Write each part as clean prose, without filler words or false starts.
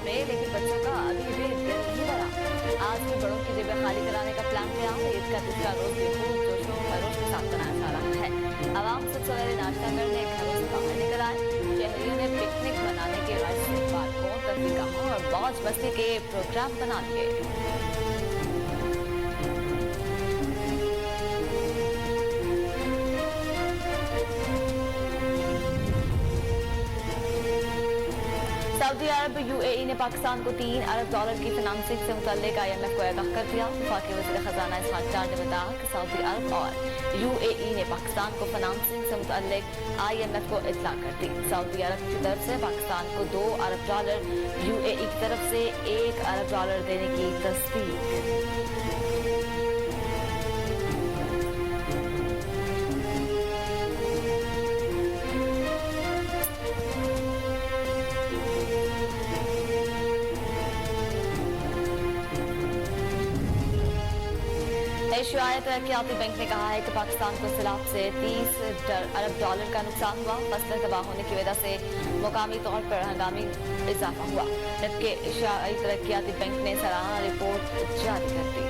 में, लेकिन बच्चों का अभी भी दिल नहीं भरा। आज भी बड़ों की जेबें खाली कराने का प्लान तैयार। ईद का तीसरा रोज भी खूब जोशो खरोश के साथ मनाया जा रहा है। आवाम सुबह सवेरे नाश्ता करने घरों से बाहर निकल आए। शहरियों ने पिकनिक मनाने के गर्ज से पार्कों, तफरीहगाहों और मौज मस्ती के प्रोग्राम बना दिए। सऊदी अरब यूएई ने पाकिस्तान को $3 अरब की फाइनेंसिंग से मुतल्लिक IMF को आगाह कर दिया। वफाकी वज़ीर खजाना इसहाक डार ने बताया कि सऊदी अरब और यूएई ने पाकिस्तान को फाइनेंसिंग से मुतल्लिक IMF को इत्तला कर दी। सऊदी अरब की तरफ से पाकिस्तान को $2 अरब, यूएई की तरफ से $1 अरब देने की तस्दीक। एशियाई तरक्याती बैंक ने कहा है कि पाकिस्तान को सैलाब से $30 अरब का नुकसान हुआ। फसलें तबाह होने की वजह से मुकामी तौर पर हंगामी इजाफा हुआ। जबकि एशियाई तरक्याती बैंक ने सालाना रिपोर्ट जारी कर दी।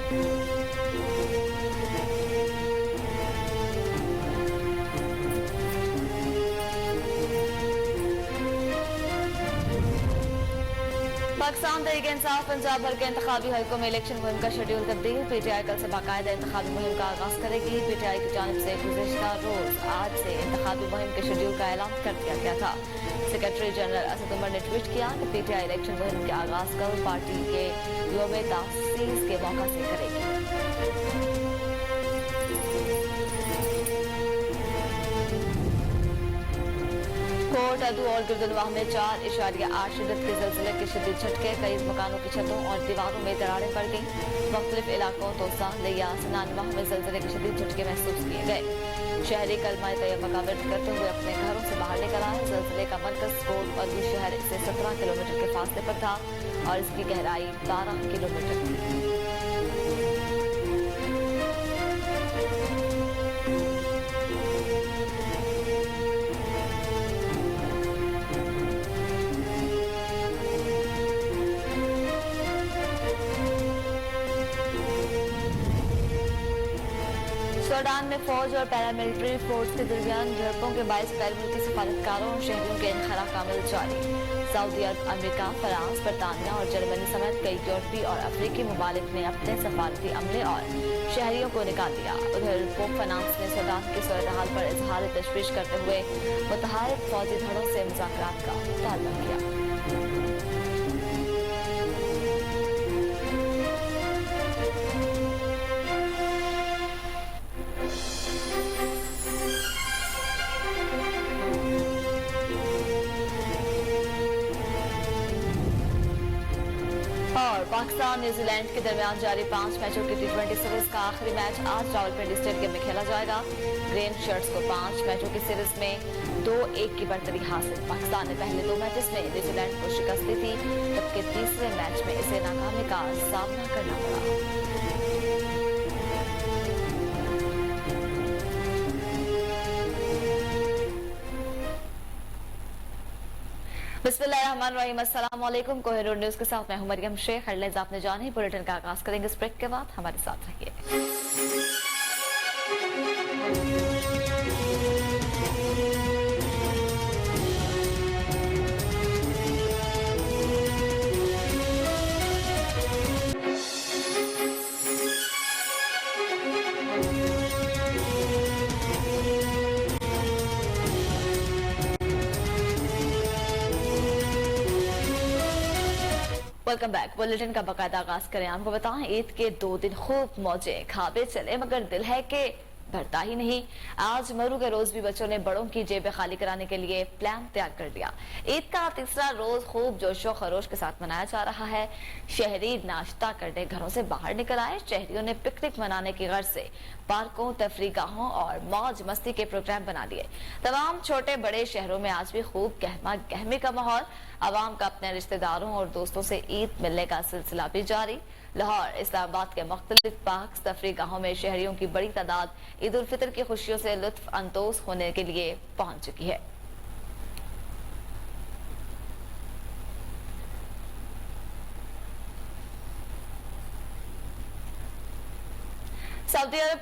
पाकिस्तान तहरीक इंसाफ पंजाब भर के इंतखाबी हलकों में इलेक्शन मुहिम का शेड्यूल तब्दील। PTI कल से बाकायदा इंतखाबी मुहिम का आगाज करेगी। PTI की जानिब से गुज़िश्ता रोज आज से इंतखाबी मुहिम के शेड्यूल का ऐलान कर दिया गया था। सेक्रेटरी जनरल असद उमर ने ट्वीट किया कि PTI इलेक्शन मुहिम के आगाज कल पार्टी के योम तासीस के मौका से करेगी। कोट अदू और गिरदुनवाह में 4.8 शिद्दत के ज़लज़ले के शदीद झटके। कई मकानों की छतों और दीवारों में दरारें पड़ गईं। मुख्तलिफ इलाकों तोसा, लिया, सनानवाह में ज़लज़ले के शदीद झटके महसूस किए गए। शहरी कलमाए तैयबा का विर्द करते हुए अपने घरों से बाहर निकल आए। ज़लज़ले का मरकज़ कोट अदू शहर से 17 किलोमीटर के फासले पर था और इसकी गहराई 12 किलोमीटर थी। सूडान में फौज और पैरामिलिट्री फोर्स के दरमियान झड़पों के बायस गैर मुल्की सफारतकारों और शहरियों के इनखला कामिल जारी। सऊदी अरब, अमेरिका, फ्रांस, बरतानिया और जर्मनी समेत कई यूरोपीय और अफ्रीकी ममालिक ने अपने सफारती अमले और शहरियों को निकाल दिया। उधर पोप फ्रांस ने सूडान की सूरत हाल पर इजहार तशवीश करते हुए मुतहारिक फौजी धड़ों से मुज़ाकरात का मुतालबा किया। पाकिस्तान न्यूजीलैंड के दरमियान जारी 5 मैचों की T20 सीरीज का आखिरी मैच आज रावलपिंडी स्टेडियम में खेला जाएगा। ग्रीन शर्ट्स को 5 मैचों की सीरीज में 2-1 की बढ़तरी हासिल। पाकिस्तान ने पहले 2 मैचेस में न्यूजीलैंड को शिकस्त दी थी, जबकि तीसरे मैच में इसे नाकामी का सामना करना पड़ा। बिस्मिल्लाहिर्रहमानिर्रहीम, अस्सलाम वालेकुम। कोहिनूर न्यूज़ के साथ मैं हूं मरियम शेख। हेडलाइंस आपने जानी। बुलेटिन का आगाज करेंगे इस ब्रेक के बाद। हमारे साथ रहिए। Welcome back. बुलेटिन का बाकायदा आगाज करें। आपको बताएं, ईद के 2 दिन खूब मौजे खाबे चले, मगर दिल है कि भरता ही नहीं। आज मरू के रोज भी बच्चों ने बड़ों की जेबें खाली कराने के लिए प्लान तैयार कर लिया। ईद का तीसरा रोज खूब जोशो खरोश के साथ मनाया जा रहा है। शहरी नाश्ता करने घरों से बाहर निकल आए। शहरियों ने पिकनिक मनाने की गर्ज से पार्कों, तफरीहगाहों और मौज मस्ती के प्रोग्राम बना दिए। तमाम छोटे बड़े शहरों में आज भी खूब गहमा गहमी का माहौल। आवाम का अपने रिश्तेदारों और दोस्तों से ईद मिलने का सिलसिला भी जारी। लाहौर, इस्लामाबाद के मुख्तलिफ पार्क, तफरीहगाहों में शहरियों की बड़ी तादाद ईद उल फितर की खुशियों से लुत्फ अंदोज होने के लिए पहुंच चुकी है।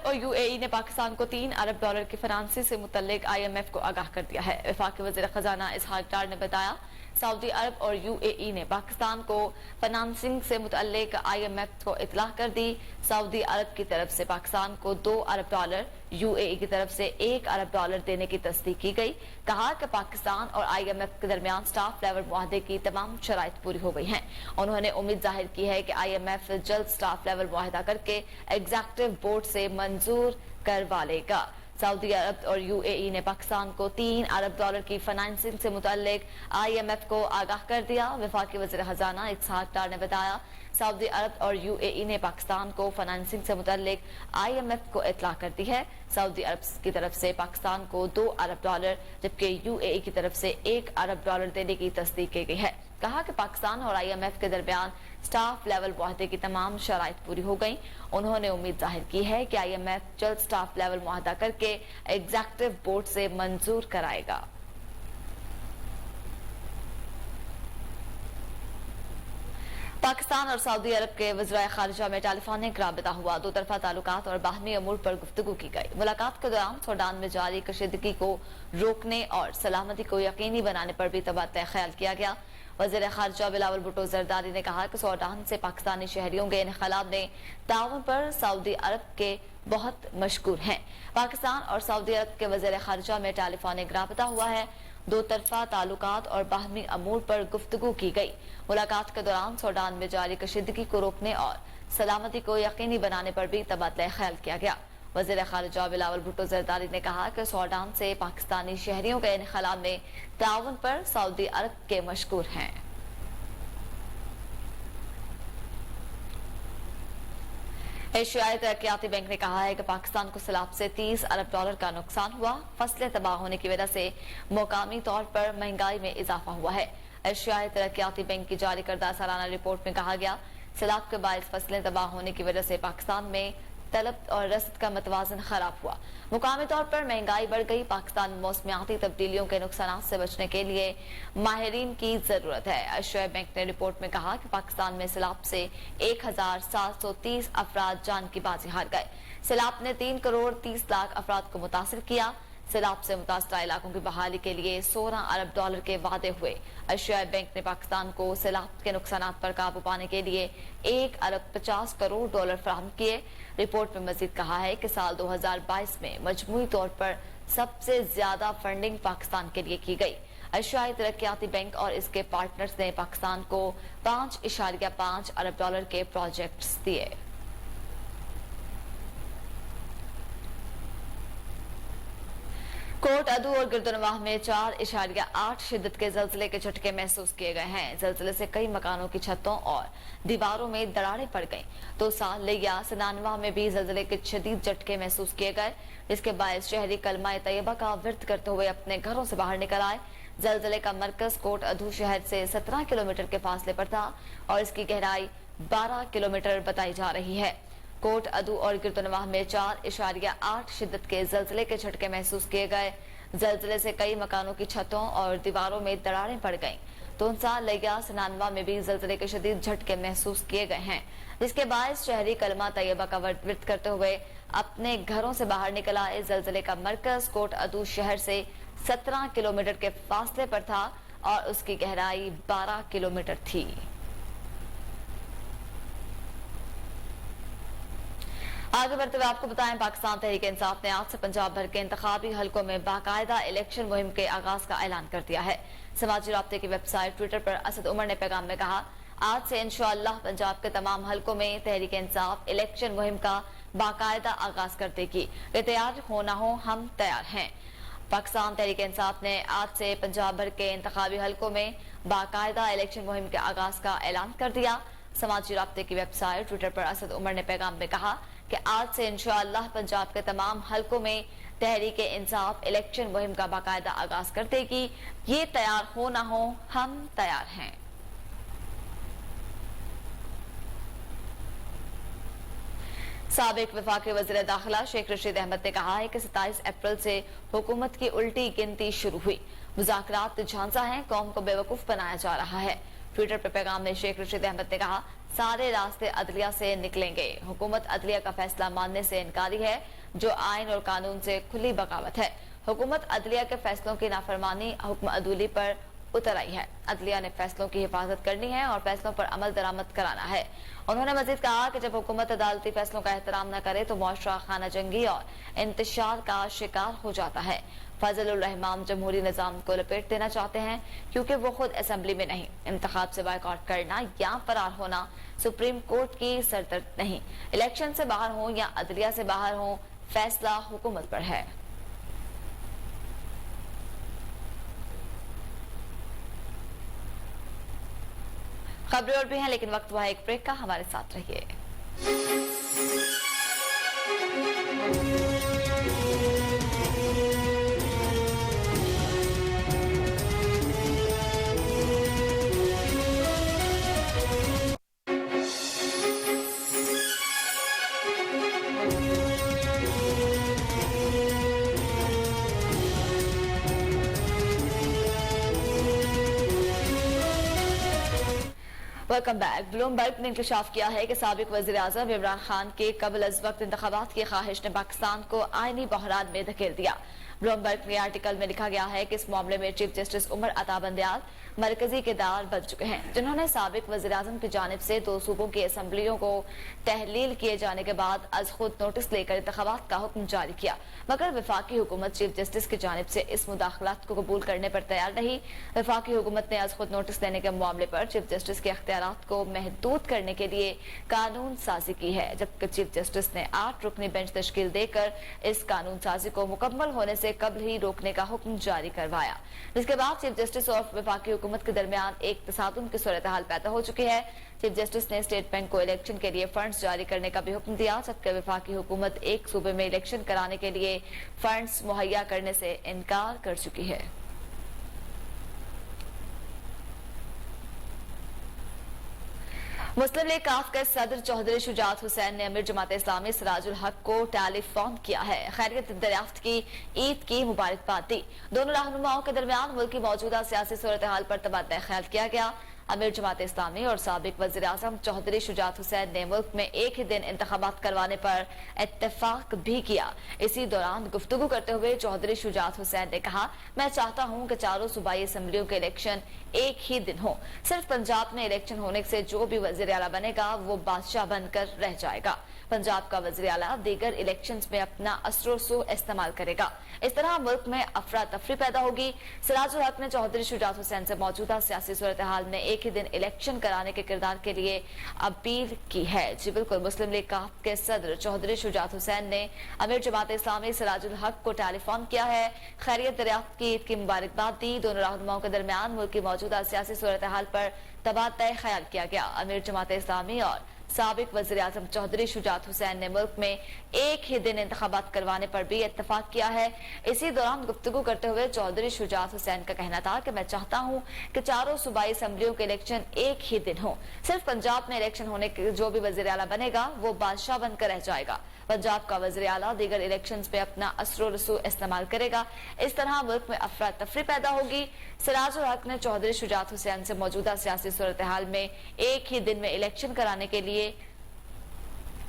अरब और यूएई ने पाकिस्तान को $3 अरब की फाइनेंसिंग से मुतल्लिक IMF को आगाह कर दिया है। वफाकी वज़ीर खजाना इसहाक डार ने बताया, सऊदी अरब और यूएई ने पाकिस्तान को फाइनेंसिंग से मुतल्लिक IMF को इतला कर दी। सऊदी अरब की तरफ से पाकिस्तान को $2 अरब, यूएई की तरफ से $1 अरब देने की तस्दीक की गई। कहा कि पाकिस्तान और IMF के दरमियान स्टाफ लेवल मुआहदे की तमाम शराइत पूरी हो गई हैं। उन्होंने उम्मीद जाहिर की है कि IMF जल्द स्टाफ लेवल मुआहदा करके एग्जीक्यूटिव बोर्ड से मंजूर करवा लेगा। सऊदी अरब और यूएई ने पाकिस्तान को $3 अरब की फाइनेंसिंग से मुतल्लिक IMF को आगाह कर दिया। वफाकी वज़ीर खजाना इसहाक डार ने बताया, सऊदी अरब और यूएई ने पाकिस्तान को फाइनेंसिंग से मुतल्लिक IMF को इतला कर दी है। सऊदी अरब की तरफ से पाकिस्तान को $2 अरब जबकि यूएई की तरफ से $1 अरब देने की तस्दीक की गई है। कहा कि पाकिस्तान और IMF के दरमियान स्टाफ लेवल मुआहदे की तमाम शराइत पूरी हो गई। उन्होंने उम्मीद जाहिर की है कि IMF जल्द स्टाफ लेवल मुआहदा करके एग्जीक्यूटिव बोर्ड से मंजूर कराएगा। पाकिस्तान और सऊदी अरब के वज़ीर ख़ारिजा में टेलीफोनिक राबिता हुआ। दो तरफा ताल्लुकात और बाहमी अमूर पर गुफ्तगू की गई। मुलाकात के दौरान सूडान में जारी कशीदगी को रोकने और सलामती को यकीनी बनाने पर भी तबादला ख्याल किया गया। वज़ीर ख़ारिजा बिलावल भुट्टो ज़रदारी ने कहा कि सूडान से पाकिस्तानी शहरियों के इनख़लाब में ताउन पर सऊदी अरब के बहुत मशकूर हैं। पाकिस्तान और सऊदी अरब के वज़ीर ख़ारिजा में टेलीफोनिक राबिता हुआ है। दो तरफा ताल्लुकात और बाहमी अमूर पर गुफ्तगू की गई। मुलाकात के दौरान सूडान में जारी कशीदगी को रोकने और सलामती को यकीनी बनाने पर भी तबादला ख्याल किया गया। वज़ीर ख़ारिजा बिलावल भुट्टो ज़रदारी ने कहा कि सूडान से पाकिस्तानी शहरियों के इनख़लाब में ताउन पर सऊदी अरब के मशकूर हैं। एशियाई तरक्याती बैंक ने कहा है कि पाकिस्तान को सैलाब से $30 अरब का नुकसान हुआ। फसलें तबाह होने की वजह से मौकामी तौर पर महंगाई में इजाफा हुआ है। एशियाई तरक्याती बैंक की जारी करदा सालाना रिपोर्ट में कहा गया, सैलाब के बायस फसलें तबाह होने की वजह से पाकिस्तान में तलब और रसद का मतवाजन खराब हुआ। मुकामी तौर पर महंगाई बढ़ गई। पाकिस्तान में मौसमियाती तब्दीलियों के नुकसान से बचने के लिए माहिरीन की जरूरत है। एशियाई बैंक ने रिपोर्ट में कहा कि पाकिस्तान में सैलाब से 1730 अफराद जान की बाजी हार गए। सैलाब ने 3 करोड़ 30 लाख अफराद को मुतासिर किया। सैलाब से मुतासरा इलाकों की बहाली के लिए $16 अरब के वादे हुए। एशियाई बैंक ने पाकिस्तान को सैलाब के नुकसान पर काबू पाने के लिए $1 अरब 50 करोड़ फराहम किए। रिपोर्ट में मजीद कहा है कि साल 2022 में मजमूई तौर पर सबसे ज्यादा फंडिंग पाकिस्तान के लिए की गई। एशियाई तरक्याती बैंक और इसके पार्टनर्स ने पाकिस्तान को $5.5 अरब के प्रोजेक्ट्स दिए। कोट अदू और गिरदनवाह में 4.8 शिद्दत के जल्जले के झटके महसूस किए गए हैं। जल्जले से कई मकानों की छतों और दीवारों में दरारें पड़ गईं। 2 साल लिया सनानवा में भी जल्जले के शदीद झटके महसूस किए गए, जिसके बायस शहरी कलमा तैयबा का विर्द करते हुए अपने घरों से बाहर निकल आए। जल्जले का मरकज कोट अदू शहर से 17 किलोमीटर के फासले पर था और इसकी गहराई 12 किलोमीटर बताई जा रही है। कोट अदू और गिरदनवाह में 4.8 शिद्दत के जल्जले के झटके महसूस किए गए। जल्जले से कई मकानों की छतों और दीवारों में दरारें पड़ गईं। तोनसा, लिया, सनानवा में भी जल्जले के शदीद झटके महसूस किए गए हैं, जिसके बायस शहरी कलमा तैयबा का विर्द करते हुए अपने घरों से बाहर निकल आए। जल्जले का मरकज कोट अदू शहर से 17 किलोमीटर के फासले पर था और उसकी गहराई 12 किलोमीटर थी। आगे बढ़ते हुए आपको बताएं, पाकिस्तान तहरीक इंसाफ ने आज से पंजाब भर के इंतखाबी हलकों में बाकायदा इलेक्शन मुहिम के आगाज का ऐलान कर दिया है। समाजी राब्ते की वेबसाइट ट्विटर पर असद उमर ने पैगाम में कहा, आज से इंशाअल्लाह पंजाब के तमाम हलकों में तहरीक इंसाफ इलेक्शन मुहिम का बाकायदा आगाज कर देगी। वे तैयार हो ना हो, हम तैयार हैं। पाकिस्तान तहरीक इंसाफ ने आज से पंजाब भर के इंतखाबी हलकों में बाकायदा इलेक्शन मुहिम के आगाज का ऐलान कर दिया। समाजी राब्ते की वेबसाइट ट्विटर पर असद उमर ने पैगाम में कहा कि आज से इंशाअल्लाह पंजाब के तमाम हलकों में तहरीक इंसाफ इलेक्शन मुहिम का बाकायदा आगाज कर देगी। ये तैयार हो ना हो, हम तैयार हैं। साबिक वफाकी वज़ीर दाखिला शेख रशीद अहमद ने कहा है कि 27 अप्रैल से हुकूमत की उल्टी गिनती शुरू हुई। मुज़ाकरात झांसा है, कौम को बेवकूफ बनाया जा रहा है। ट्विटर पर पैगाम में शेख रशीद अहमद ने कहा, सारे रास्ते अदलिया से निकलेंगे। हुकूमत अदलिया का फैसला मानने से इनकारी है, जो आइन और कानून से खुली बगावत है। हुकूमत अदलिया के फैसलों की नाफरमानी हुक्म अदूली पर उतर आई है। अदलिया ने फैसलों की हिफाजत करनी है और फैसलों पर अमल दरामद कराना है। उन्होंने मजीद कहा कि जब हुकूमत अदालती फैसलों का एहतराम न करे तो मुआशरा खाना जंगी और इंतशार का शिकार हो जाता है। फजल रहमान जमहूरी निजाम को लपेट देना चाहते हैं, क्योंकि वो खुद असेंबली में नहीं। इंतखाब से बायकॉट करना या फरार होना सुप्रीम कोर्ट की सरदर्द नहीं। इलेक्शन से बाहर हो या अदलिया से बाहर हो, फैसला हुकूमत पर है। खबरें और भी हैं, लेकिन वक्त हुआ है एक ब्रेक का। हमारे साथ रहिए। Welcome back. ब्लूमबर्ग ने इंकशाफ किया है कि साबिक वजीर आजम इमरान खान के कबल अज वक्त इंतखाबात की ख्वाहिश ने पाकिस्तान को आईनी बहरान में धकेल दिया। ब्लूमबर्ग के आर्टिकल में लिखा गया है कि इस मामले में चीफ जस्टिस उमर अता बंदयाल मरकजी किरदार बन चुके हैं, जिन्होंने साबिक वजीर आजम की जानिब से 2 सूबों की असम्बलियों को तहलील किए जाने के बाद आज खुद नोटिस लेकर इंतखाबात का हुक्म जारी किया, मगर वफाकी हुकूमत चीफ जस्टिस की जानिब से इस मुदाखलात को कबूल करने पर तैयार नहीं। वफाकी हुकूमत ने आज खुद नोटिस लेने के मामले पर चीफ जस्टिस के अख्तियारात को महदूद करने के लिए कानून साजी की है, जबकि चीफ जस्टिस ने 8 रुकनी बेंच तश्कील देकर इस कानून साजी को मुकम्मल होने से कबल ही रोकने का हुक्म जारी करवाया, जिसके बाद चीफ जस्टिस और वफाकी हुकूमत के दरमियान एक तसादुम की सूरत हाल पैदा हो चुकी है। चीफ जस्टिस ने स्टेट बैंक को इलेक्शन के लिए फंड्स जारी करने का भी हुक्म दिया, जबकि वफाकी हुकूमत एक सूबे में इलेक्शन कराने के लिए फंड्स मुहैया करने से इनकार कर चुकी है। मुस्लिम लीग काफ के सदर चौधरी शुजात हुसैन ने अमीर जमात इस्लामी सिराजुल हक को टेलीफोन किया है। खैरियत दरियाफ्त की ईद की मुबारकबाद दी। दोनों रहनुमाओं के दरमियान मुल्क की मौजूदा सियासी सूरत हाल पर तबादला ख्याल किया गया। अमीर जमात इस्लामी और साबिक वजीर आजम चौधरी शुजात हुसैन ने मुल्क में एक ही दिन इंतखाबात करवाने पर इत्तेफाक भी किया। इसी दौरान गुफ्तगू करते हुए चौधरी शुजात हुसैन ने कहा, मैं चाहता हूं कि चारों सूबाई असम्बलियों के इलेक्शन एक ही दिन हो। सिर्फ पंजाब में इलेक्शन होने से जो भी वजीर आला बनेगा वो बादशाह बनकर रह जाएगा। पंजाब का वजीर आला दीगर इलेक्शंस में अपना असर इस्तेमाल करेगा। इस तरह मुल्क में अफरा तफरी पैदा होगी। सिराजुल हक ने चौधरी शुजात हुसैन से मौजूदा सियासी सूरत हाल में एक ही दिन इलेक्शन कराने के किरदार के लिए अपील की है। जी बिल्कुल, मुस्लिम लीग काफ के सदर चौधरी शुजात हुसैन ने अमीर जमात इस्लामी सिराजुल हक को टेलीफोन किया है, खैरियत दरियाफ्त की ईद की मुबारकबाद दी। दोनों रहनुमाओं के दरमियान मुल्क की मौजूदा सियासी सूरत हाल पर तबादला ख्याल किया गया। अमीर जमात इस्लामी और साबिक वज़ीर आज़म चौधरी शुजात हुसैन ने मुल्क में एक ही दिन इंतखाबात करवाने पर भी इत्तेफाक किया है। इसी दौरान गुफ्तगू करते हुए चौधरी शुजात हुसैन का कहना था कि मैं चाहता हूं कि चारों सूबाई असम्बलियों के इलेक्शन एक ही दिन हो। सिर्फ पंजाब में इलेक्शन होने के जो भी वज़ीर आला बनेगा वो बादशाह बनकर रह जाएगा। पंजाब का वज़ीर आला दीगर इलेक्शंस में अपना असर रसू इस्तेमाल करेगा। इस तरह मुल्क में अफरा तफरी पैदा होगी। सिराजुल हक ने चौधरी शुजात हुसैन से मौजूदा सियासी सूरत हाल में एक ही दिन में इलेक्शन कराने के लिए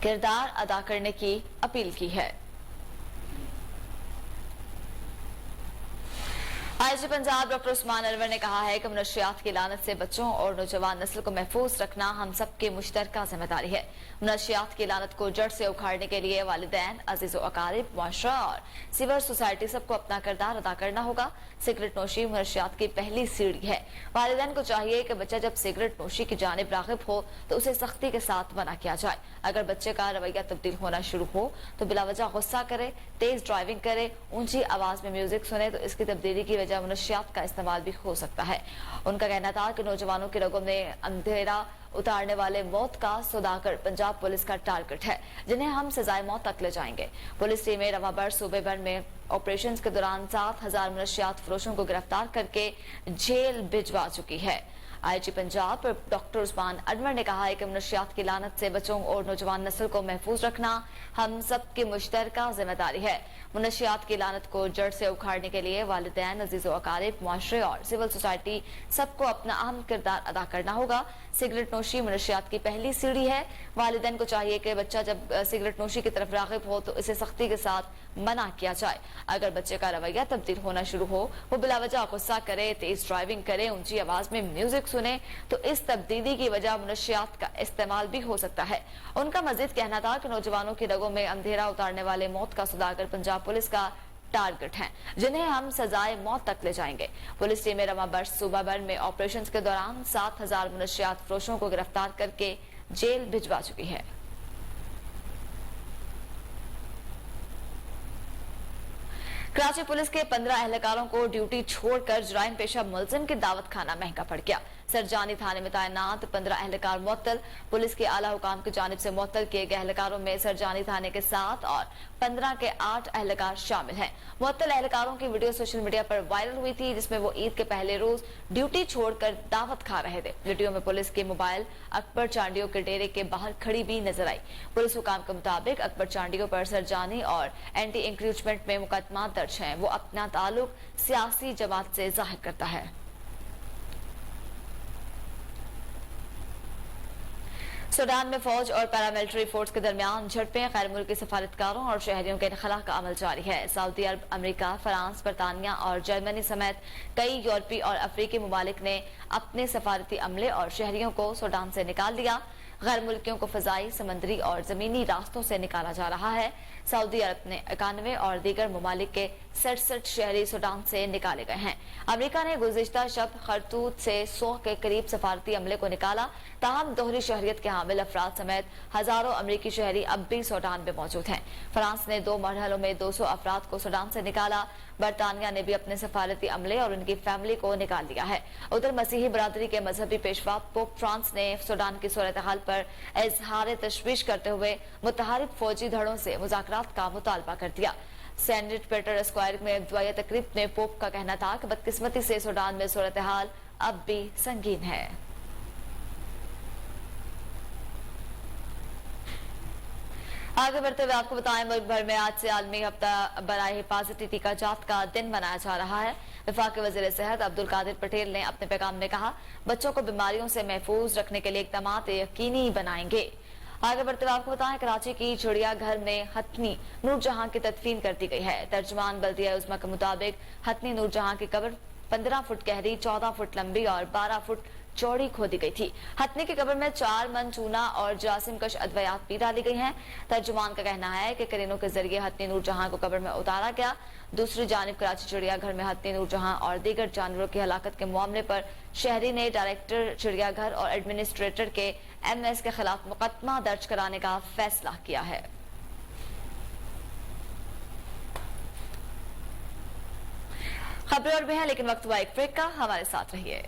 किरदार अदा करने की अपील की है। आईजी पंजाब डॉक्टर उस्मान अनवर ने कहा है कि मुनशियात की लानत से बच्चों और नौजवान नस्ल को महफूज रखना हम सबकी मुश्तरका जिम्मेदारी है। मुनशियात की लानत को जड़ से उखाड़ने के लिए वालिदैन, अजीज़ अकारिब, मुआशरा और सिविल सोसाइटी सबको अपना किरदार अदा करना होगा। सिगरेट नोशी मुनशियात की पहली सीढ़ी है। वालिदैन को चाहिए कि बच्चा जब सिगरेट नोशी की जानिब राग़िब हो तो उसे सख्ती के साथ मना किया जाए। अगर बच्चे का रवैया तब्दील होना शुरू हो तो बिलावजह गुस्सा करे, तेज ड्राइविंग करे, ऊंची आवाज में म्यूजिक सुने तो इसकी तब्दीली की वजह मुनशियात का इस्तेमाल भी हो सकता है। उनका कहना था कि नौजवानों के रगों में अंधेरा उतारने वाले मौत का सौदागर पंजाब पुलिस का टारगेट है, जिन्हें हम सजाए मौत तक ले जाएंगे। पुलिस टीमें रवाभर सूबे भर में ऑपरेशंस के दौरान 7,000 मुनशियात फरोशों को गिरफ्तार करके जेल भिजवा चुकी है। IG पंजाब डॉक्टर उस्मान अनवर ने कहा है कि मनशियात की लानत से बच्चों और नौजवान नस्ल को महफूज रखना हम सब की मुश्तरका जिम्मेदारी है। मनशियात की लानत को जड़ से उखाड़ने के लिए वालिदैन, अजीज़ व अकारिब, मुआशरे और सिविल सोसाइटी सबको अपना अहम किरदार अदा करना होगा। सिगरेट नोशी मनशियात की पहली सीढ़ी है। वालिदैन को चाहिए कि बच्चा जब सिगरेट नोशी की तरफ राग़िब हो तो इसे सख्ती के साथ मना किया जाए। अगर बच्चे का रवैया तब्दील होना शुरू हो, वो बिलावजह गुस्सा करे, तेज ड्राइविंग करे, ऊंची आवाज में म्यूजिक सुने, तो इस तब्दीली की वजह मनशियात का इस्तेमाल भी हो सकता है। उनका मजीद कहना था कि नौजवानों की रगों में अंधेरा उतारने वाले मौत का सौदागर पंजाब पुलिस का टारगेट हैं, जिन्हें हम सजाए मौत तक ले जाएंगे। पुलिस टीमें रमा बर्ष सूबा भर में ऑपरेशन के दौरान 7000 मनशियात फरोशों को गिरफ्तार करके जेल भिजवा चुकी है। कराची पुलिस के 15 अहलकारों को ड्यूटी छोड़कर जराइम पेशा मुलजिम की दावत खाना महंगा पड़ गया। सरजानी थाने में तैनात 15 अहलकार मुअत्तल। पुलिस के आला हुकाम की जानिब से मुअत्तल किए गए अहलकारों में सरजानी थाने के 7 और 15 के 8 अहलकार शामिल हैं। मुअत्तल अहलकारों की वीडियो सोशल मीडिया पर वायरल हुई थी, जिसमें वो ईद के पहले रोज ड्यूटी छोड़कर दावत खा रहे थे। वीडियो में पुलिस के मोबाइल अकबर चांडियों के डेरे के बाहर खड़ी भी नजर आई। पुलिस हुकाम के मुताबिक अकबर चांडियों पर सरजानी और एंटी इंक्रीचमेंट में मुकदमा दर्ज है। वो अपना ताल्लुक सियासी जमात से जाहिर करता है। सूडान में फौज और पैरामिलिट्री फोर्स के दरमियान झड़पें, गैर मुल्की सफारतकारों और शहरियों के इनखला का अमल जारी है। सऊदी अरब, अमेरिका, फ्रांस, बरतानिया और जर्मनी समेत कई यूरोपीय और अफ्रीकी ममालिक ने अपने सफारती अमले और शहरियों को सूडान से निकाल दिया। गैर मुल्कियों को फजाई, समंदरी और जमीनी रास्तों से निकाला जा रहा है। सऊदी अरब ने 91 और दीगर ममालिक के 67 शहरी सूडान से निकाले गए हैं। अमेरिका ने गुज़िश्ता शब खरतूत से 100 के करीब सफारती अमले को निकाला। ताहम दोहरी शहरियत के हामिल अफराद समेत हजारों अमरीकी शहरी अब भी सूडान में मौजूद हैं। फ्रांस ने 2 मरहलों में 200 अफराद को सूडान से निकाला। बरतानिया ने भी अपने सफारती अमले और उनकी फैमिली को निकाल दिया है। उधर मसीही बरादरी के मजहबी पेशवा पोप फ्रांस ने सूडान की सूरत हाल पर इजहार तशवीश करते हुए मुतहारिब फौजी धड़ों से मुज़ाकरात का मुतालबा कर दिया। सेनेट पीटर स्क्वायर में एक दुआया तकरीब में पोप का कहना था कि बदकिस्मती से सूडान में सूरत हाल अब भी संगीन है। आगे बढ़ते हुए आपको बताएं, मुल्क भर में आज से आलमी हफ्ता बराए हिफाजती टीकाजात का दिन मनाया जा रहा है। वफाकी वज़ीर सेहत अब्दुल कादिर पटेल ने अपने पैगाम में कहा, बच्चों को बीमारियों से महफूज रखने के लिए इक़दाम यकीनी बनाएंगे। आगे बढ़ते हुए आपको बताएं, कराची की चिड़ियाघर में हथनी नूरजहां की तदफीन कर दी गई है। तर्जुमान बल्दिया उज़्मा के मुताबिक हथनी नूरजहां की कब्र 15 फुट गहरी, 14 फुट लंबी और 12 फुट चौड़ी खोदी गई थी। हथनी की कब्र में 4 मन चूना और जासिम कश अद्वयात भी डाली गई हैं। तर्जुमान का कहना है कि करीनों के जरिए हथनी नूरजहां को कब्र में उतारा गया। दूसरी जानिब कराची चिड़ियाघर में हथनी नूरजहां और दीगर जानवरों की हलाकत के मामले पर शहरी ने डायरेक्टर चिड़ियाघर और एडमिनिस्ट्रेटर के MS के खिलाफ मुकदमा दर्ज कराने का फैसला किया है। खबरें और भी हैं, लेकिन वक्त हुआ एक ब्रेक का। हमारे साथ रहिए।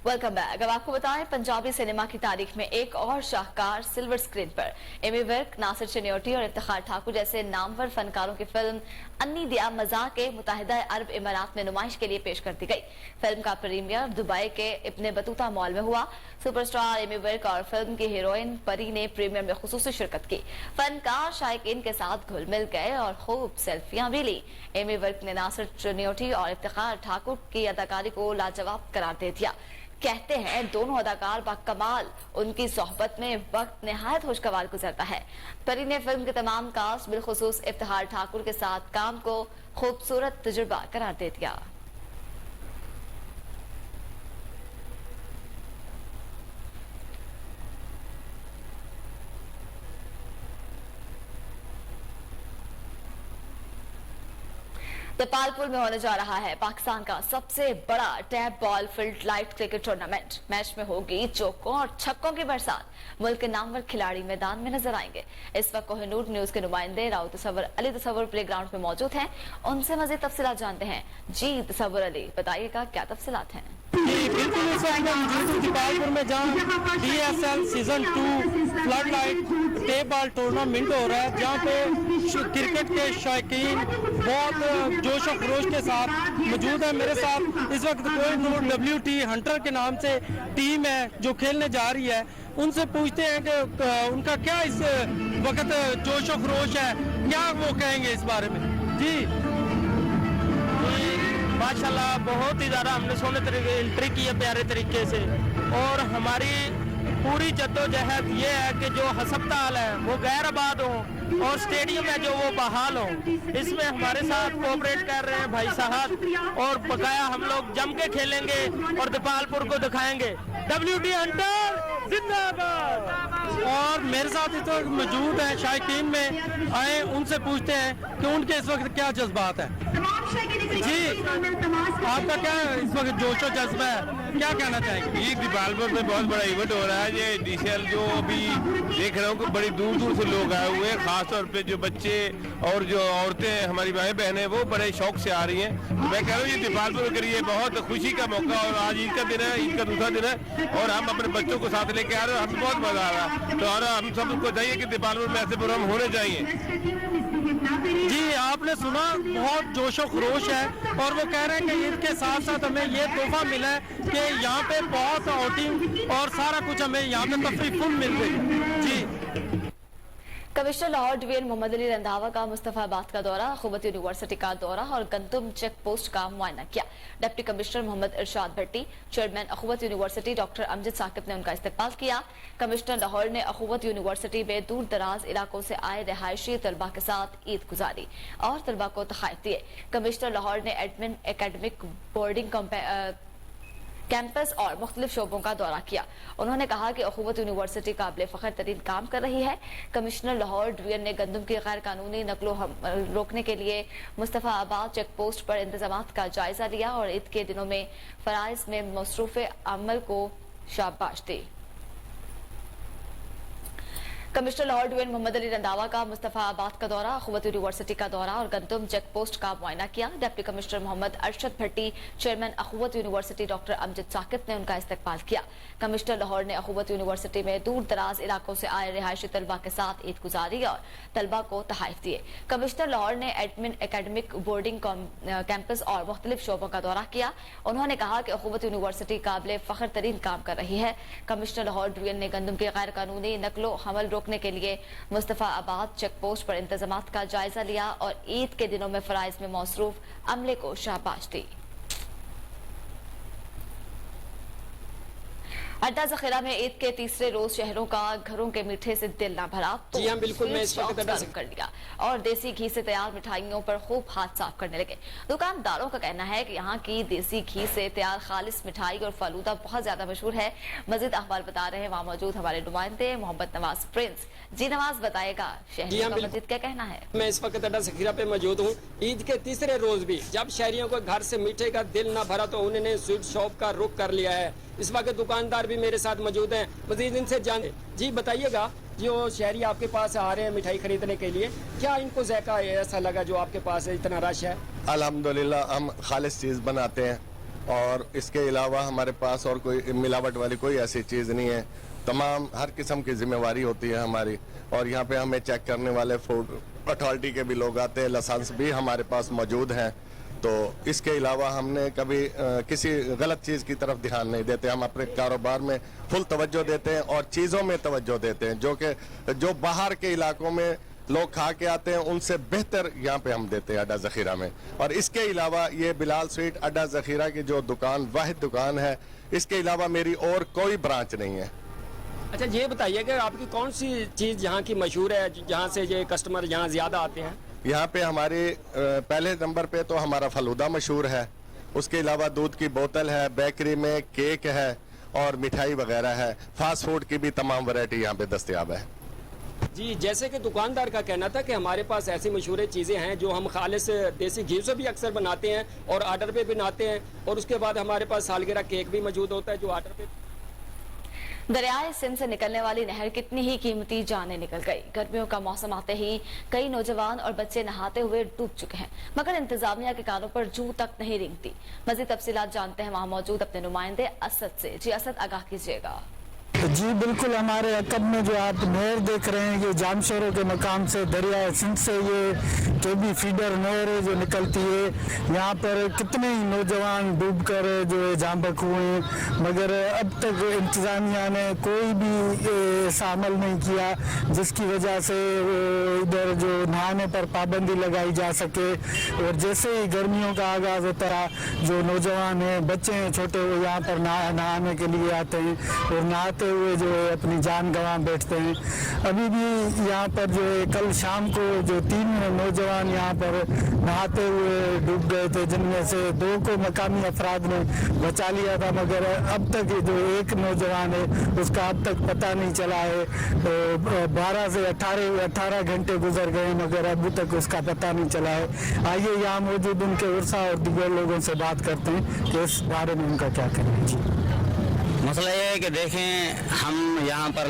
Welcome back. अब आपको बताएं, पंजाबी सिनेमा की तारीख में एक और शाहकार सिल्वर स्क्रीन पर एमी विर्क, नासिर चिन्योटी और इफ्तिखार ठाकुर जैसे नामवर फनकारों की फिल्म अन्नी दिया मज़ा के मुत्तहिदा अरब इमारात में नुमाइश के लिए पेश कर दी गई। फिल्म का प्रीमियर दुबई के इब्न बतूता मॉल में हुआ। सुपरस्टार एमी विर्क और फिल्म की हीरोइन परी ने प्रीमियर में खुसूसी शिरकत की। फनकार शायकीन के साथ घुल मिल गए और खूब सेल्फियां भी ली। एमी विर्क ने नासिर चिन्योटी और इफ्तिखार ठाकुर की अदाकारी को लाजवाब करार दे दिया। कहते हैं दोनों अदाकार बाकमाल, उनकी सोहबत में वक्त निहायत खुशगवार गुजरता है। परी ने फिल्म के तमाम कास्ट बिलखुसूस इफ्तिखार ठाकुर के साथ काम को खूबसूरत तजुर्बा करार दे दिया। जपालपुर में होने जा रहा है पाकिस्तान का सबसे बड़ा tap ball field light cricket tournament. Match में होगी चौकों और छक्कों की बरसात। मुल्क के नामवर खिलाड़ी मैदान में नजर आएंगे। इस वक्त कोहिनूर न्यूज के नुमाइंदे राव तसव्वुर अली तसव्वुर प्ले ग्राउंड में मौजूद हैं। उनसे मजीद तफसीलात जानते हैं। जी तसव्वुर अली, बताइएगा क्या तफसीलात हैं? बिल्कुल इस वक्त मैं मौजूद हूं जपालपुर में, जहां DSL season 2 flood light tape ball tournament हो रहा है, जहां पे क्रिकेट के शौकीन बहुत जोश और खरोश के साथ मौजूद है। मेरे साथ इस वक्त कोहिनूर WT हंटर के नाम से टीम है जो खेलने जा रही है। उनसे पूछते हैं कि उनका क्या इस वक्त जोश और खरोश है, क्या वो कहेंगे इस बारे में। जी माशाल्लाह बहुत ही ज़्यादा हमने सोने तरीके एंट्री की है प्यारे तरीके से, और हमारी पूरी जद्दोजहद ये है कि जो हस्पताल है वो गैर आबाद हो और स्टेडियम है जो वो बहाल हो। इसमें हमारे साथ कोऑपरेट कर रहे हैं भाई साहब, और बकाया हम लोग जम के खेलेंगे और जपालपुर को दिखाएंगे। WT हंटर जिंदाबाद। और मेरे साथ इस वक्त मौजूद है शायकीन में आए, उनसे पूछते हैं कि उनके इस वक्त क्या जज्बात है। जी आपका क्या इस वक्त जोशो जज्बा है, क्या कहना चाहेंगे? ये जपालपुर में बहुत बड़ा इवेंट हो रहा है। ये DCL जो अभी देख रहा हूँ कि बड़ी दूर दूर से लोग आए हुए हैं, खास तौर पे जो बच्चे और जो औरतें हमारी भाई बहनें वो बड़े शौक से आ रही हैं। तो मैं कह रहा हूँ ये जपालपुर के लिए बहुत खुशी का मौका, और आज ईद का दिन है, ईद का दूसरा दिन है, और हम अपने बच्चों को साथ लेके आ रहे हैं। हमें बहुत मजा आ रहा है। तो और हम सबको चाहिए कि जपालपुर में ऐसे प्रोग्राम होने चाहिए। जी आपने सुना, बहुत जोशो खरोश है, और वो कह रहे हैं कि ईद के साथ साथ हमें ये तोहफा मिला है कि यहाँ पे बहुत आउटिंग और सारा कुछ हमें यहाँ पे तफरीह फुल मिल गई। जी कमिश्नर लाहौर डिवीजन मोहम्मद अली रंधावा का मुस्तफाबाद का दौरा, अखुवत यूनिवर्सिटी का दौरा और गंदुम चेक पोस्ट का मुआयना किया। डिप्टी कमिश्नर मोहम्मद इरशाद भट्टी, chairman अखुवत university doctor Amjad Saqib ने उनका इस्तकबाल किया। कमिश्नर लाहौर ने अखुवत यूनिवर्सिटी में दूर दराज इलाकों से आए रिहायशी तलबा के साथ ईद गुजारी और तलबा को तोहफे दिए। कमिश्नर लाहौर ने एडमिन एकेडमिक बोर्डिंग कैंपस और मुख्तलिफ शोबों का दौरा किया। उन्होंने कहा कि अखुवत यूनिवर्सिटी काबिल फख्र तरीन काम कर रही है। कमिश्नर लाहौर डिवीजन ने गंदम की गैर कानूनी नकलो रोकने के लिए मुस्तफाबाद चेक पोस्ट पर इंतजाम का जायजा लिया और ईद के दिनों में फराइज में मसरूफ अमल को शाबाश दी। कमिश्नर लाहौर डिवीजन मोहम्मद अली रंधावा का मुस्तफाबाद का दौरा, अखुवत यूनिवर्सिटी का दौरा और गंदुम चेक पोस्ट का मुआयना किया। डिप्टी कमिश्नर मोहम्मद अरशद भट्टी, chairman अखुवत university doctor Amjad Saqib ने उनका इस्तकबाल किया। कमिश्नर लाहौर ने अखुवत यूनिवर्सिटी में दूर दराज इलाकों से आए रिहायशी तलबा के साथ ईद गुजारी और तलबा को तोहफे दिए। कमिश्नर लाहौर ने एडमिन एकेडमिक बोर्डिंग कैंपस और मुख्तलिफ शोबों का दौरा किया। उन्होंने कहा कि अखुवत यूनिवर्सिटी काबिल फख्र तरीन काम कर रही है। कमिश्नर लाहौर डिवीजन ने गंदम के गैर कानूनी नकलो हमल रोकने के लिए मुस्तफाबाद चेक पोस्ट पर इंतजाम का जायजा लिया और ईद के दिनों में फराइज में मसरूफ अमले को शाबाश दी। अड्डा जखीरा में ईद के तीसरे रोज शहरों का घरों के मीठे से दिल न भरा तो जी हाँ, बिल्कुल मैं इस वक्त गर्म कर लिया और देसी घी से तैयार मिठाइयों पर खूब हाथ साफ करने लगे। दुकानदारों का कहना है कि यहाँ की देसी घी से तैयार खालिस मिठाई और फालूदा बहुत ज्यादा मशहूर है। मजीद अखबार बता रहे हैं वहाँ मौजूद हमारे नुमाइंदे मोहम्मद नवाज प्रिंस। जी नवाज, बताएगा शहरियों का मजीद क्या कहना है? मैं इस वक्त अड्डा जखीरा पे मौजूद हूँ। ईद के तीसरे रोज भी जब शहरियों को घर से मीठे का दिल न भरा तो उन्होंने स्वीट शॉप का रुख कर लिया है। इस वक्त दुकानदार भी मेरे साथ मौजूद हैं, मजीद इनसे जाने। जी बताइएगा, जो शहरी आपके पास आ रहे हैं मिठाई खरीदने के लिए, क्या इनको जायका ऐसा लगा जो आपके पास इतना रश है? अल्हम्दुलिल्लाह हम खालिस चीज़ बनाते हैं और इसके अलावा हमारे पास और कोई मिलावट वाली कोई ऐसी चीज़ नहीं है। तमाम हर किस्म की जिम्मेवारी होती है हमारी, और यहाँ पे हमें चेक करने वाले फूड अथॉरिटी के भी लोग आते हैं, लाइसेंस भी हमारे पास मौजूद हैं। तो इसके अलावा हमने कभी किसी गलत चीज़ की तरफ ध्यान नहीं देते। हम अपने कारोबार में फुल तवज्जो देते हैं और चीज़ों में तवज्जो देते हैं जो बाहर के इलाकों में लोग खा के आते हैं उनसे बेहतर यहाँ पे हम देते हैं अड्डा जखीरा में। और इसके अलावा ये बिलाल स्वीट अड्डा जखीरा की जो दुकान वाहिद दुकान है, इसके अलावा मेरी और कोई ब्रांच नहीं है। अच्छा ये बताइए कि आपकी कौन सी चीज़ यहाँ की मशहूर है जहाँ से ये कस्टमर यहाँ ज़्यादा आते हैं? यहाँ पे हमारी पहले नंबर पे तो हमारा फलूदा मशहूर है। उसके अलावा दूध की बोतल है, बेकरी में केक है और मिठाई वगैरह है। फास्ट फूड की भी तमाम वैरायटी यहाँ पे दस्तयाब है। جی جیسے کہ دکاندار کا کہنا تھا کہ ہمارے پاس ایسی مشہور چیزیں ہیں جو ہم خالص دیسی گھی سے بھی اکثر بناتے ہیں اور آرڈر پہ بناتے ہیں، اور اس کے بعد ہمارے پاس سالگرہ کیک بھی موجود ہوتا ہے جو آرڈر پہ. دریائے سندھ سے نکلنے والی نہر کتنی ہی قیمتی جانیں نکل گئی. گرمیوں کا موسم آتے ہی کئی نوجوان اور بچے نہاتے ہوئے ڈوب چکے ہیں، مگر انتظامیہ کے کانوں پر جوں تک نہیں رینگتی. مزید تفصیلات جانتے ہیں وہاں موجود اپنے نمائندے اسد سے. جی اسد، آگاہ کیجیے گا. جی بالکل، ہمارے عقب میں جو آپ نہر دیکھ رہے ہیں یہ جام شہروں کے مقام سے دریائے سندھ سے یہ کے بی فیڈر نہر ہے جو نکلتی ہے. یہاں پر کتنے ہی نوجوان ڈوب کر جو ہے جاں بحق ہوئے ہیں، مگر اب تک انتظامیہ نے کوئی بھی ایسا عمل نہیں کیا جس کی وجہ سے ادھر جو نہانے پر پابندی لگائی جا سکے. اور جیسے ہی گرمیوں کا آغاز ہوتا ہے جو نوجوان ہیں، بچے ہیں چھوٹے، وہ یہاں پر نہانے کے لیے آتے ہیں اور نہاتے ہوئے جو ہے اپنی جان گنوا بیٹھتے ہیں. ابھی بھی یہاں پر جو ہے کل شام کو جو 3 نوجوان یہاں پر نہاتے ہوئے ڈوب گئے تھے، جن میں سے 2 کو مقامی افراد نے بچا لیا تھا، مگر اب تک جو 1 نوجوان ہے اس کا اب تک پتہ نہیں چلا ہے. 12 سے 18 گھنٹے گزر گئے مگر ابھی تک اس کا پتہ نہیں چلا ہے. آئیے یہاں موجود ان کے ورثہ اور دیگر لوگوں سے بات کرتے ہیں کہ اس بارے میں ان کا کیا کہنا ہے. جی مسئلہ یہ ہے کہ دیکھیں، ہم یہاں پر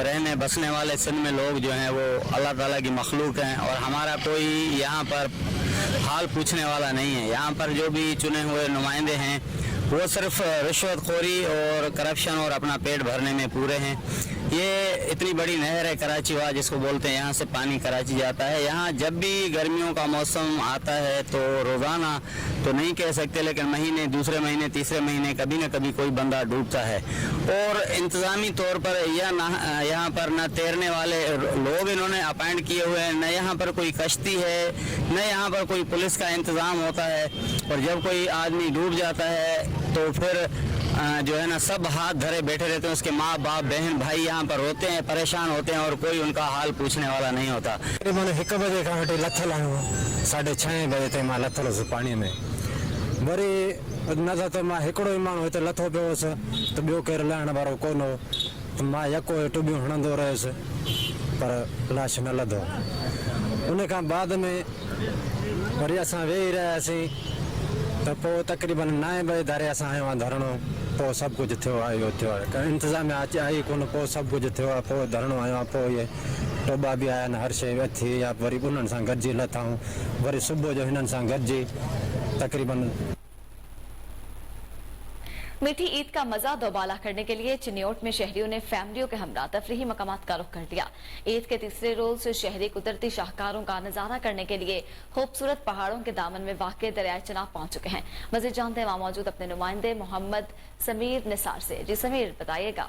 رہنے بسنے والے سندھ میں لوگ جو ہیں وہ اللہ تعالیٰ کی مخلوق ہیں، اور ہمارا کوئی یہاں پر حال پوچھنے والا نہیں ہے. یہاں پر جو بھی چنے ہوئے نمائندے ہیں وہ صرف رشوت خوری اور کرپشن اور اپنا پیٹ بھرنے میں پورے ہیں. یہ اتنی بڑی نہر ہے کراچی وا جس کو بولتے ہیں، یہاں سے پانی کراچی جاتا ہے. یہاں جب بھی گرمیوں کا موسم آتا ہے تو روزانہ تو نہیں کہہ سکتے لیکن مہینے، دوسرے مہینے، تیسرے مہینے کبھی نہ کبھی کوئی بندہ ڈوبتا ہے. اور انتظامی طور پر یہاں پر نہ تیرنے والے لوگ انہوں نے اپائنٹ کیے ہوئے ہیں، نہ یہاں پر کوئی کشتی ہے، نہ یہاں پر کوئی پولیس کا انتظام ہوتا ہے. اور جب کوئی آدمی ڈوب جاتا ہے تو پھر جو ہے نا سب ہاتھ دھرے بیٹھے رہتے ہیں. اس کے ماں باپ بہن بھائی یہاں پر روتے ہیں، پریشان ہوتے ہیں، اور کوئی ان کا حال پوچھنے والا نہیں ہوتا. 1 بجے کا وٹے لथल आहियूं 6:30 बजे ताईं मां लथल हुउसि पाणीअ में. वरी न त मां हिकिड़ो ई माण्हू हिते लथो पियो हुउसि त ॿियो केरु लहण वारो कोन हो. त मां यको टुबियूं हणंदो रहियुसि पर लाश न लधो. उन खां बाद में वरी असां वेही रहियासीं त पोइ तक़रीबन 9 बजे धारे असां आयो आहे धरणो. पोइ सभु कुझु थियो आहे, इहो थियो आहे, इंतिज़ाम आई कोन. पोइ सभु कुझु थियो आहे, पोइ धरणो आयो आहे, पोइ इहे टोबा बि आया आहिनि, हर शइ थी. या वरी उन्हनि सां गॾिजी लथाऊं, वरी सुबुह जो हिननि सां गॾिजी तक़रीबन. मीठी ईद का मजा दोबाला करने के लिए चिन्योट में शहरियों ने फैमिलियों के हमरा तफरीही मकामात का रुख कर दिया. ईद के तीसरे रोज शहरी कुदरती शाहकारों का नजारा करने के लिए खूबसूरत पहाड़ों के दामन में वाक़ दरियाए चनाब पहुंच चुके हैं. मजीद जानते हैं वहां मौजूद अपने नुमाइंदे मोहम्मद समीर निसार से. जी समीर, बताइएगा.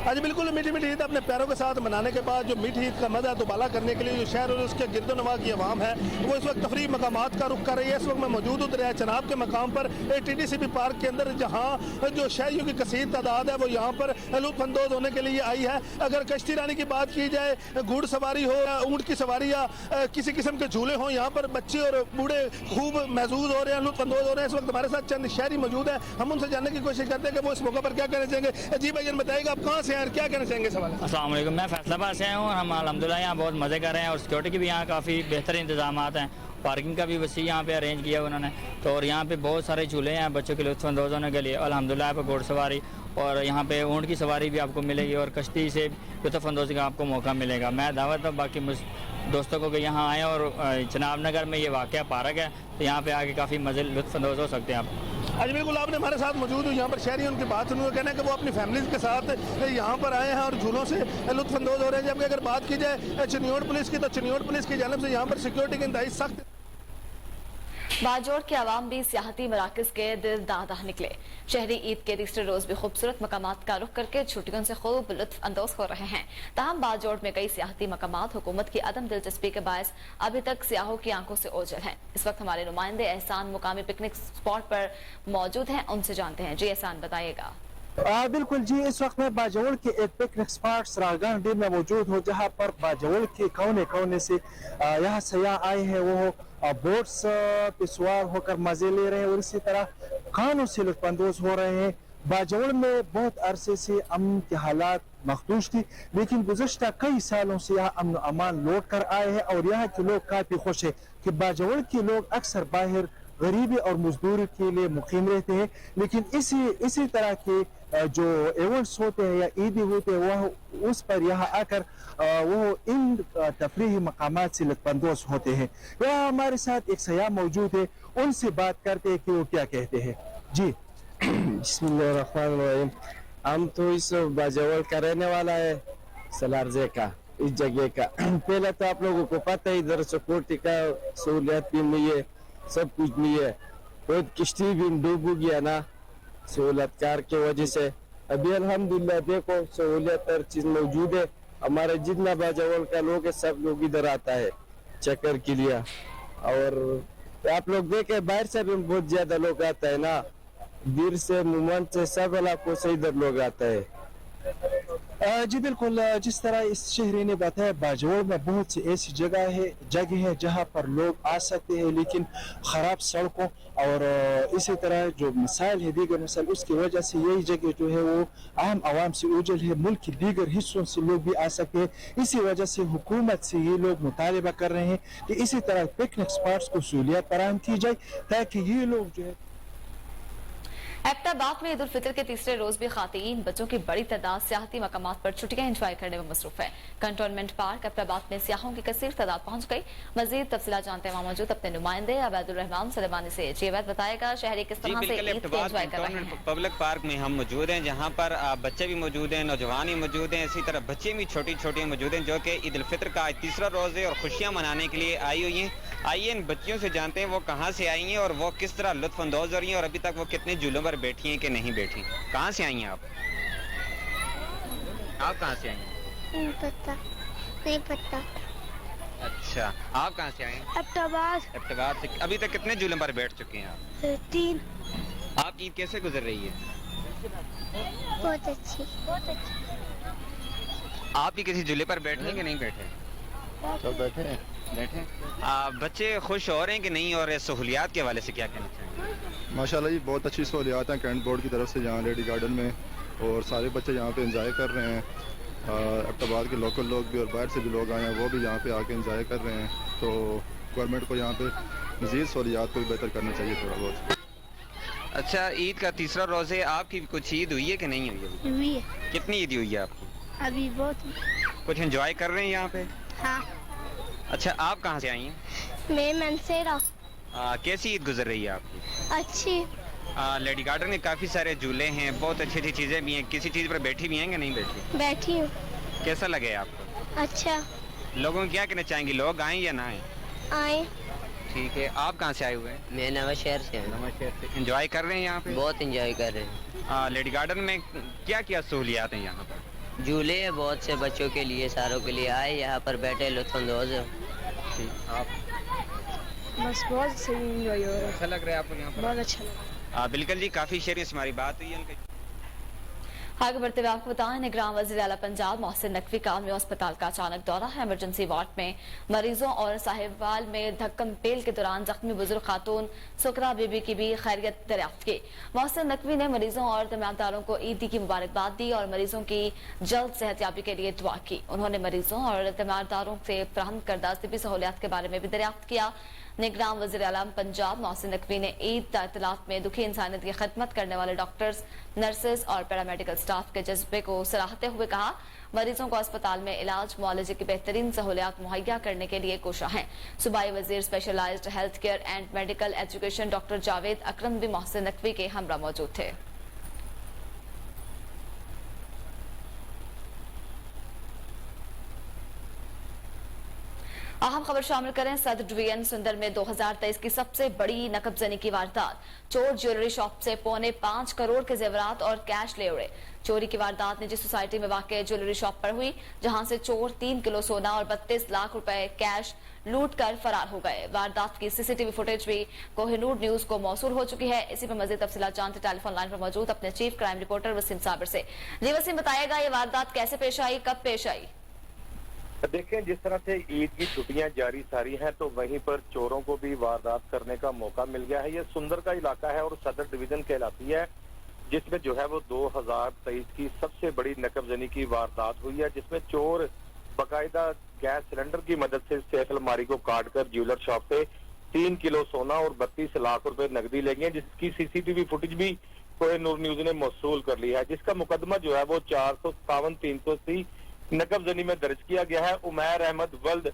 आज बिल्कुल मीठी मीठी ईद अपने प्यारों के साथ मनाने के बाद जो मीठी ईद का मजा दोबाला करने के लिए जो शहर और उसके गिरदोनवा की आवाम है वो इस वक्त तफरीह मकामात का रुख कर रही है. इस वक्त मैं मौजूद हूँ दरिया चनाब के मकाम पर TTCP पार्क के अंदर, जहाँ जो शहरियों की कसीर तादाद है वो यहाँ पर लुत्फानंदोज होने के लिए आई है. अगर कश्ती रानी की बात की जाए, घुड़ सवारी हो या ऊँट की सवारी या किसी किस्म के झूले हों, यहाँ पर बच्चे और बूढ़े खूब महसूस हो रहे हैं, लुत्फानंदोज हो रहे हैं. इस वक्त हमारे साथ चंद शहरी मौजूद है, हम उनसे जानने की कोशिश करते हैं कि वो इस मौके पर क्या कहना चाहेंगे. जी भाई बताइएगा, आप कहाँ से हैं, क्या कहना चाहेंगे सवाल. अस्सलाम वालेकुम, मैं फैसलाबाद से आया हूँ और हम अल्हम्दुलिल्लाह यहाँ बहुत मज़े कर रहे हैं और सिक्योरिटी के भी यहाँ काफ़ी बेहतर इंतजाम हैं. पार्किंग का भी वसी यहाँ पे अरेंज किया उन्होंने. तो और यहाँ पे बहुत सारे झूले हैं बच्चों के लुत्फ़अंदोज़ होने के लिए. अल्हम्दुलिल्लाह यहाँ पे घोड़सवारी और यहाँ पे ऊँट की सवारी भी आपको मिलेगी और कश्ती से लुत्फ़अंदोज़ी का आपको मौका मिलेगा. मैं दावत हूँ बाकी दोस्तों को कि यहाँ आएँ और चनाब नगर में ये वाक़या पार्क है तो यहाँ पे आके काफ़ी मज़े लुत्फ़अंदोज़ हो सकते हैं आप. आज बिल्कुल आपने हमारे साथ मौजूद हूँ यहाँ पर शहरी, उनकी बात सुनने कहना है कि वो अपनी फैमिलीज के साथ यहाँ पर आए हैं और झूलों से लुत्फ़अंदोज़ हो रहे हैं. जबकि अगर बात की जाए चिन्योट पुलिस की तो चिन्योट पुलिस की जानिब से यहाँ पर सिक्योरिटी की इंतहाई सख्त. बाजोड़ के अवाम भी सियाहती मराकज के दिल दादा निकले. शहरी ईद के तीसरे रोज भी खूबसूरत मकामात का रुख करके छुट्टियों से खूब लुत्फ अंदोज हो रहे हैं. ताहम बाजोड़ में कई सियाहती मकामात हुकूमत की अदम दिलचस्पी के बायस अभी तक सियाहों की आंखों से ओझल हैं. इस वक्त हमारे नुमाइंदे एहसान मुकामी पिकनिक स्पॉट पर मौजूद हैं, उनसे जानते हैं. जी एहसान, बताइएगा. बिल्कुल जी, इस वक्त मैं बाजोड़ के एक पिकनिक स्पॉट सरागान डे में मौजूद हूँ, जहाँ पर बाजोड़ के कोने कोने से यहाँ सयाह आए हैं. वो बोट्स पे सवार होकर मजे ले रहे हैं और इसी तरह खानों से लुत्फअंदोज हो रहे हैं. बाजवड़ में बहुत अरसे से अमन के हालात मखदूश थी, लेकिन गुज़श्ता कई सालों से यहाँ अमन अमान लौट कर आए हैं और यहाँ के लोग काफ़ी खुश हैं कि बाजवड़ के लोग अक्सर बाहर गरीबी और मजदूरी के लिए मुकीम रहते हैं, लेकिन इसी तरह के जो इवेंट्स होते हैं या ईदी होते हैं वह उस पर यहाँ आकर वो इन तफरीही मकामात से लुत्फ़अंदोज़ होते हैं। यहाँ हमारे साथ एक सयाह मौजूद है, उनसे बात करते हैं कि वो क्या कहते हैं। जी बिस्मिल्लाहिर्रहमानिर्रहीम। हम तो इस बाजवड़ का रहने वाला है, सलारजे का, इस जगह का। पहले तो आप लोगों को पता है इधर सिक्योरिटी का सहूलियत भी नहीं है, सब कुछ नहीं है। तो किश्ती भी डूब गया ना सहूलतकार की वजह से। अभी अल्हम्दुलिल्लाह देखो सहूलियत हर चीज मौजूद है। हमारे जितना बाजवड़ का लोग है सब लोग इधर आता है चक्कर के लिए। और आप लोग देखे बाहर से भी बहुत ज्यादा लोग आता है ना, दीर से मुमन से सब इलाकों से इधर लोग आता है। जी बिल्कुल, जिस तरह इस शहरी ने बताया बाजवड़ में बहुत सी ऐसी जगह है जहां पर लोग आ सकते हैं, लेकिन ख़राब सड़कों और इसी तरह जो मिसाइल है दीगर मिसाइल उसकी वजह से यही जगह जो है वो आम आवाम से उजल है। मुल्क के दीगर हिस्सों से लोग भी आ सकते हैं। इसी वजह से हुकूमत से ये लोग मुतालबा कर रहे हैं कि इसी तरह पिकनिक स्पॉट्स को सहूलियत फराहम की जाए ताकि ये लोग जो है। एबटाबाद में ईद उल फितर के तीसरे रोज भी खातीन बच्चों की बड़ी तादाद सियाहती मकामात पर छुट्टियां एंजॉय करने में मसरूफ है। कंटोनमेंट पार्क एबटाबाद में सियाहों की कसीर तादाद पहुंच गई। मजीद तफसीलात जानते हैं वहाँ मौजूद अपने नुमाइंदे अबैदुर रहमान सलेमानी से। जी अवैद बताएगा शहरी किस तरह से ईद को एंजॉय कर रहे हैं। पब्लिक पार्क में हम मौजूद हैं, जहाँ पर बच्चे भी मौजूद हैं, नौजवान भी मौजूद हैं, इसी तरह बच्चे भी छोटी छोटी मौजूद हैं जो कि ईद उल फितर का आज तीसरा रोज है और खुशियाँ मनाने के लिए आई हुई हैं। आइए इन बच्चियों से जानते हैं वो कहाँ से आई हैं और वो किस तरह लुत्फ अंदोज हो रही हैं और अभी तक वो कितने झूलों पर बैठी हैं कि नहीं बैठी। कहाँ से आई हैं आप कहाँ से आई हैं? नहीं पता। अच्छा, आप कहाँ से आए हैं? एबटाबाद से। अभी तक कितने झूलों पर बैठ चुके हैं आप? 3। आपकी ईद कैसे गुजर रही है? बहुत अच्छी। आप भी किसी झूले पर बैठे हैं कि नहीं बैठे? सब बैठे हैं। बच्चे खुश हो रहे हैं कि नहीं? और सहूलियात के हवाले से क्या कहना चाहेंगे? माशाल्लाह जी बहुत अच्छी सहूलियात हैं कैंट बोर्ड की तरफ से यहाँ लेडी गार्डन में, और सारे बच्चे यहाँ पे एंजॉय कर रहे हैं। एबटाबाद के लोकल लोग भी और बाहर से भी लोग आए हैं, वो भी यहाँ पे आके एंजॉय कर रहे हैं। तो गवर्नमेंट को यहाँ पे मज़ीद सहूलियात को भी बेहतर करना चाहिए थोड़ा बहुत। अच्छा, ईद का तीसरा रोज़ है, आपकी कुछ ईद हुई है कि नहीं हुई है? कितनी ईद हुई है आपकी? अभी बहुत। कुछ एंजॉय कर रहे हैं यहाँ पे? हाँ। अच्छा, आप कहाँ से आई हैं? मैं मनसेरा। कैसी ईद गुजर रही है आपकी? अच्छी। लेडी गार्डन में काफ़ी सारे झूले हैं, बहुत अच्छी अच्छी चीज़ें भी हैं। किसी चीज़ पर बैठी भी हैं कि नहीं बैठी? बैठी हूँ। कैसा लगे आपको? अच्छा। लोगों को क्या कहना चाहेंगे, लोग आएँ या ना आएँ? आए। ठीक है, आप कहाँ से आए हुए हैं? मैं नवां शहर से हूँ। नवां शहर से। एंजॉय कर रहे हैं यहाँ पे? बहुत एंजॉय कर रहे हैं। लेडी गार्डन में क्या क्या सहूलियात हैं यहाँ पर? झूले हैं बहुत से बच्चों के लिए, सारों के लिए आए यहाँ पर बैठे लुत्फ़अंदोज़ हो। आप? बस बहुत सही एंजॉय हो रहा है। अच्छा लग रहा है आपको यहाँ पर? बहुत अच्छा लगा। बिल्कुल जी, काफ़ी शहरी से हमारी बात हुई है उनके। आगे बढ़ते हुए आपको बताएं, निगरान वज़ीर आला पंजाब मोहसिन नकवी का आर्मी अस्पताल का अचानक दौरा है। इमरजेंसी वार्ड में मरीजों और साहिबवाल में धक्कम पेल के दौरान जख्मी बुजुर्ग खातून सुकरा बीबी की भी खैरियत दरियाफ्त की। मोहसिन नकवी ने मरीजों और तमामदारों को ईद की मुबारकबाद दी और मरीजों की जल्द सेहतयाबी के लिए दुआ की। उन्होंने मरीजों और तमामदारों से फराहम करदा तिबी सहूलियात के बारे में भी दरियाफ्त किया। निगरान वज़ीर आला पंजाब मोहसिन नकवी ने ईद तातिलात में दुखी इंसानियत की खिदमत करने वाले डॉक्टर्स, नर्सेज और पैरामेडिकल स्टाफ के जज्बे को सराहते हुए कहा, मरीजों को अस्पताल में इलाज मुआलजे की बेहतरीन सहूलियात मुहैया करने के लिए कोशा है। सूबाई वजीर specialised health care and medical education doctor Javed Akram भी मोहसिन नकवी के हमरा मौजूद थे। अहम खबर शामिल करें, सदर डिवीजन सुंदर में 2023 की सबसे बड़ी नकबजनी की वारदात। चोर ज्वेलरी शॉप से 5.25 करोड़ के जेवरात और कैश ले उड़े। चोरी की वारदात निजी सोसाइटी में वाक़ ज्वेलरी शॉप पर हुई, जहां से चोर 3 किलो सोना और 32 लाख रुपए कैश लूट कर फरार हो गए। वारदात की सीसीटीवी फुटेज भी कोहिनूर न्यूज को मौसूल हो चुकी है। इसी पर मजीद तफसीलात जानते टेलीफोन लाइन पर मौजूद अपने chief crime reporter Waseem Sabir से। जी वसीम, बताएगा ये वारदात कैसे पेश आई, कब पेश आई? देखें, जिस तरह से ईद की छुट्टियां जारी सारी हैं तो वहीं पर चोरों को भी वारदात करने का मौका मिल गया है। ये सुंदर का इलाका है और सदर डिवीजन कहलाती है। جس میں جو ہے وہ 2023 کی سب سے بڑی نقب زنی کی واردات ہوئی ہے، جس میں چور باقاعدہ گیس سلنڈر کی مدد سے سیف الماری کو کاٹ کر جیولر شاپ سے 3 کلو سونا اور 32 لاکھ روپے نقدی لے گئے، جس کی سی سی ٹی وی فوٹیج بھی کوہ نور نیوز نے موصول کر لی ہے، جس کا مقدمہ جو ہے وہ 457-380 نقب زنی میں درج کیا گیا ہے۔ عمیر احمد ولد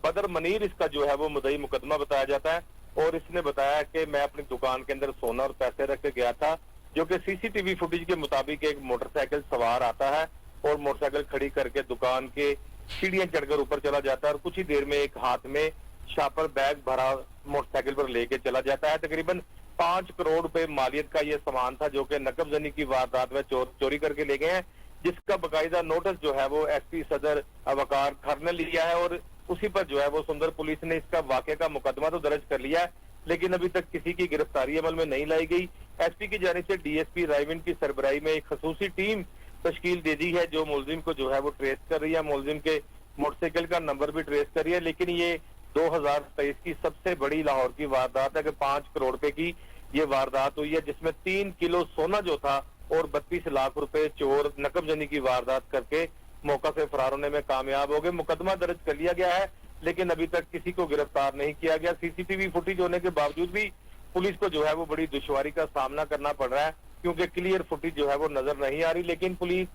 بدر منیر اس کا جو ہے وہ مدعی مقدمہ بتایا جاتا ہے، اور اس نے بتایا کہ میں اپنی دکان کے اندر سونا اور پیسے رکھ کے گیا تھا، جو کہ سی سی ٹی وی فوٹیج کے مطابق ایک موٹر سائیکل سوار آتا ہے اور موٹر سائیکل کھڑی کر کے دکان کے سیڑھیاں چڑھ کر اوپر چلا جاتا ہے، اور کچھ ہی دیر میں ایک ہاتھ میں شاپر بیگ بھرا موٹر سائیکل پر لے کے چلا جاتا ہے۔ تقریباً 5 کروڑ روپے مالیت کا یہ سامان تھا جو کہ نقب زنی کی واردات میں چوری کر کے لے گئے ہیں، جس کا باقاعدہ نوٹس جو ہے وہ ایس پی صدر وقار کھر نے لیا ہے، اور اسی پر جو ہے وہ سندر پولیس نے اس کا واقعہ کا مقدمہ تو درج کر لیا ہے، لیکن ابھی تک کسی کی گرفتاری عمل میں نہیں لائی گئی۔ ایس پی کی جانب سے ڈی ایس پی رائیونڈ کی سربراہی میں ایک خصوصی ٹیم تشکیل دے دی ہے جو ملزم کو جو ہے وہ ٹریس کر رہی ہے، ملزم کے موٹر سائیکل کا نمبر بھی ٹریس کر رہی ہے، لیکن یہ 2023 کی سب سے بڑی لاہور کی واردات ہے کہ 5 کروڑ روپے کی یہ واردات ہوئی ہے، جس میں 3 کلو سونا جو تھا اور 32 لاکھ روپے چور نقب زنی کی واردات کر کے موقع سے فرار ہونے میں کامیاب ہو گئے۔ مقدمہ درج کر لیا گیا ہے، لیکن ابھی تک کسی کو گرفتار نہیں کیا گیا۔ سی سی ٹی وی فوٹیج ہونے کے باوجود بھی پولیس کو جو ہے وہ بڑی دشواری کا سامنا کرنا پڑ رہا ہے، کیونکہ کلیئر فوٹیج جو ہے وہ نظر نہیں آ رہی، لیکن پولیس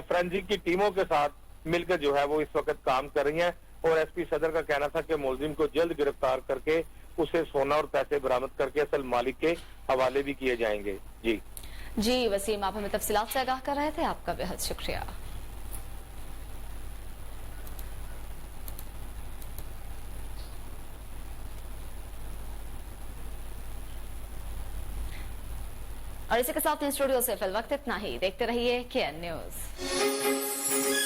فرینزک کی ٹیموں کے ساتھ مل کر جو ہے وہ اس وقت کام کر رہی ہیں، اور ایس پی صدر کا کہنا تھا کہ ملزم کو جلد گرفتار کر کے اسے سونا اور پیسے برآمد کر کے اصل مالک کے حوالے بھی کیے جائیں گے۔ جی وسیم، آپ ہمیں تفصیلات سے آگاہ کر رہے تھے، آپ کا بہت شکریہ۔ اور اسی کے ساتھ اسٹوڈیو سے فی الوقت اتنا ہی، دیکھتے رہیے KN نیوز۔